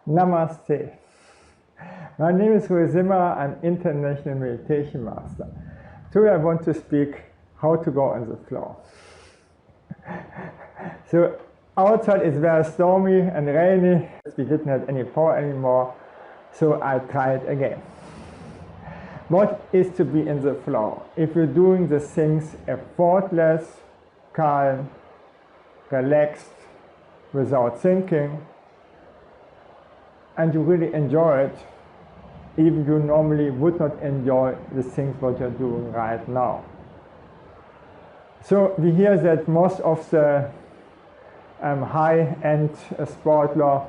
Namaste. My name is Rui Zimmer, I'm International Meditation Master. Today I want to speak how to go on the floor. So outside it's very stormy and rainy. We didn't have any power anymore, so I try it again. What is to be in the flow? If you're doing the things effortless, calm, relaxed, without thinking, and you really enjoy it, even you normally would not enjoy the things what you're doing right now. So we hear that most of the high-end sportler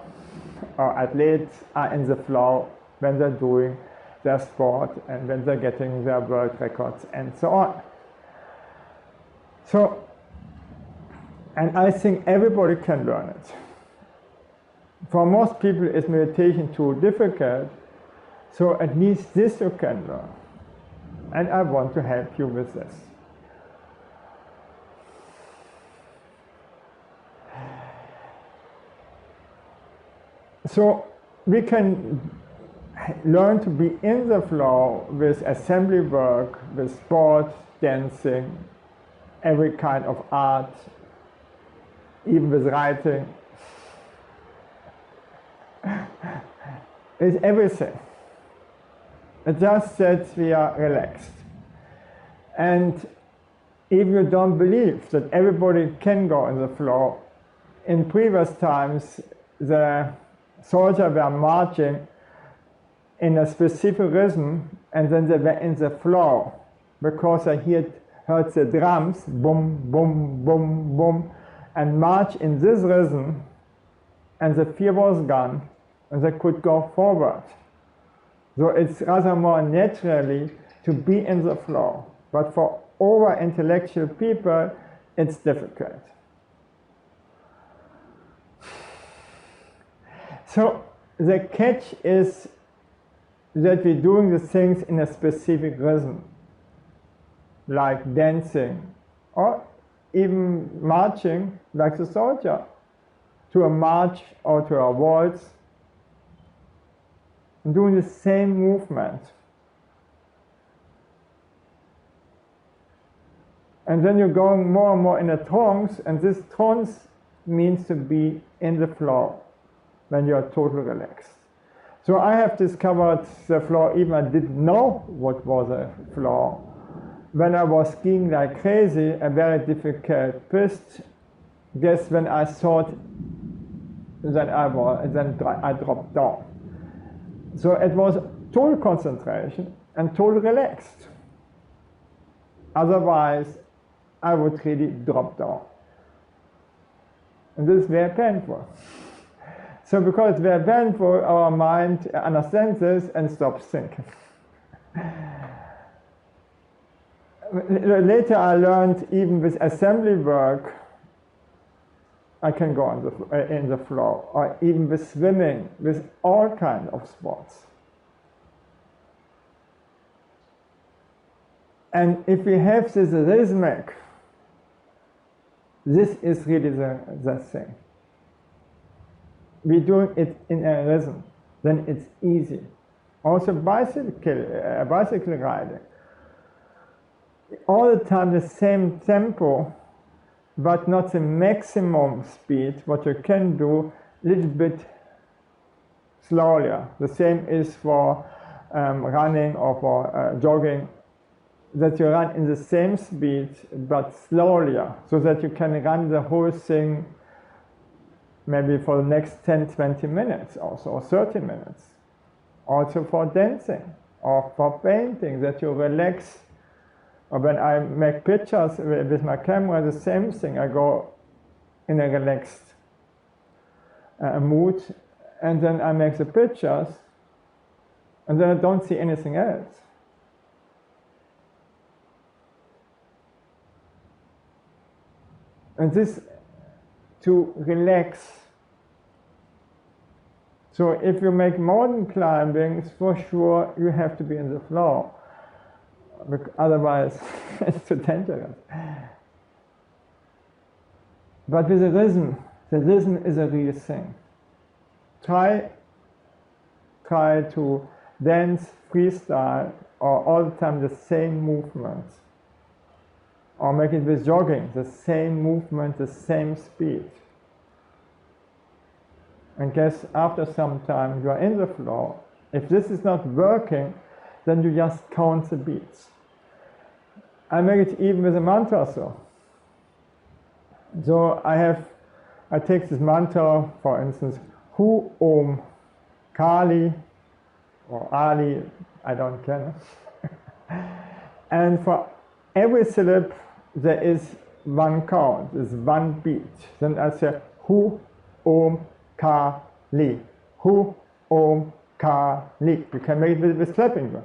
or athletes are in the flow when they're doing their sport and when they're getting their world records and so on. So, and I think everybody can learn it. For most people is meditation too difficult, so at least this you can learn. And I want to help you with this. So we can learn to be in the flow with assembly work, with sport, dancing, every kind of art, even with writing. It's everything. It's just that we are relaxed. And if you don't believe that everybody can go in the flow, in previous times the soldiers were marching in a specific rhythm and then they were in the flow because they heard the drums, boom, boom, boom, boom, and march in this rhythm, and the fear was gone and they could go forward. So it's rather more naturally to be in the flow. But for over-intellectual people, it's difficult. So the catch is that we're doing the things in a specific rhythm, like dancing, or even marching like the soldier, to a march or to a waltz, and doing the same movement. And then you're going more and more in a trance, and this trance means to be in the flow when you're totally relaxed. So I have discovered the flow, even I didn't know what was a flow. When I was skiing like crazy, a very difficult piste, guess when I thought that I dropped down. So it was total concentration and total relaxed. Otherwise, I would really drop down. And this is very painful. So because it's very painful, our mind understands this and stops thinking. Later I learned even with assembly work, I can go in the flow, or even with swimming, with all kinds of sports. And if we have this rhythmic, this is really the thing. We're doing it in a rhythm, then it's easy. Also bicycle riding. All the time the same tempo, but not the maximum speed, what you can do a little bit slowly. The same is for running or for jogging, that you run in the same speed, but slowly, so that you can run the whole thing maybe for the next 10-20 minutes also, or 30 minutes. Also for dancing or for painting, that you relax. Or when I make pictures with my camera, the same thing. I go in a relaxed mood, and then I make the pictures, and then I don't see anything else. And this to relax. So if you make mountain climbing, for sure you have to be in the flow. Otherwise, it's too dangerous. But with the rhythm is a real thing. Try try to dance freestyle or all the time the same movements. Or make it with jogging, the same movement, the same speed. And guess after some time you are in the flow. If this is not working, then you just count the beats. I make it even with a mantra So I take this mantra, for instance, Hu Om Kali or Ali, I don't care. And for every syllable there is one count, there's one beat. Then I say Hu Om Kali, Hu Om Kali. You can make it with clapping.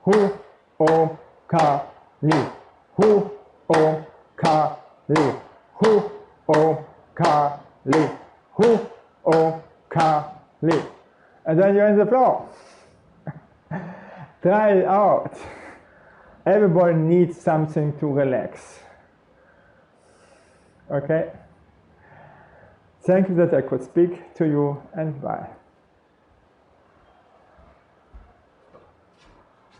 Hu Om Kali, Hu Om Kali, Hu Om Kali, Hu Om Kali. And then you're in the flow. Try it out. Everybody needs something to relax. Okay? Thank you that I could speak to you, and bye.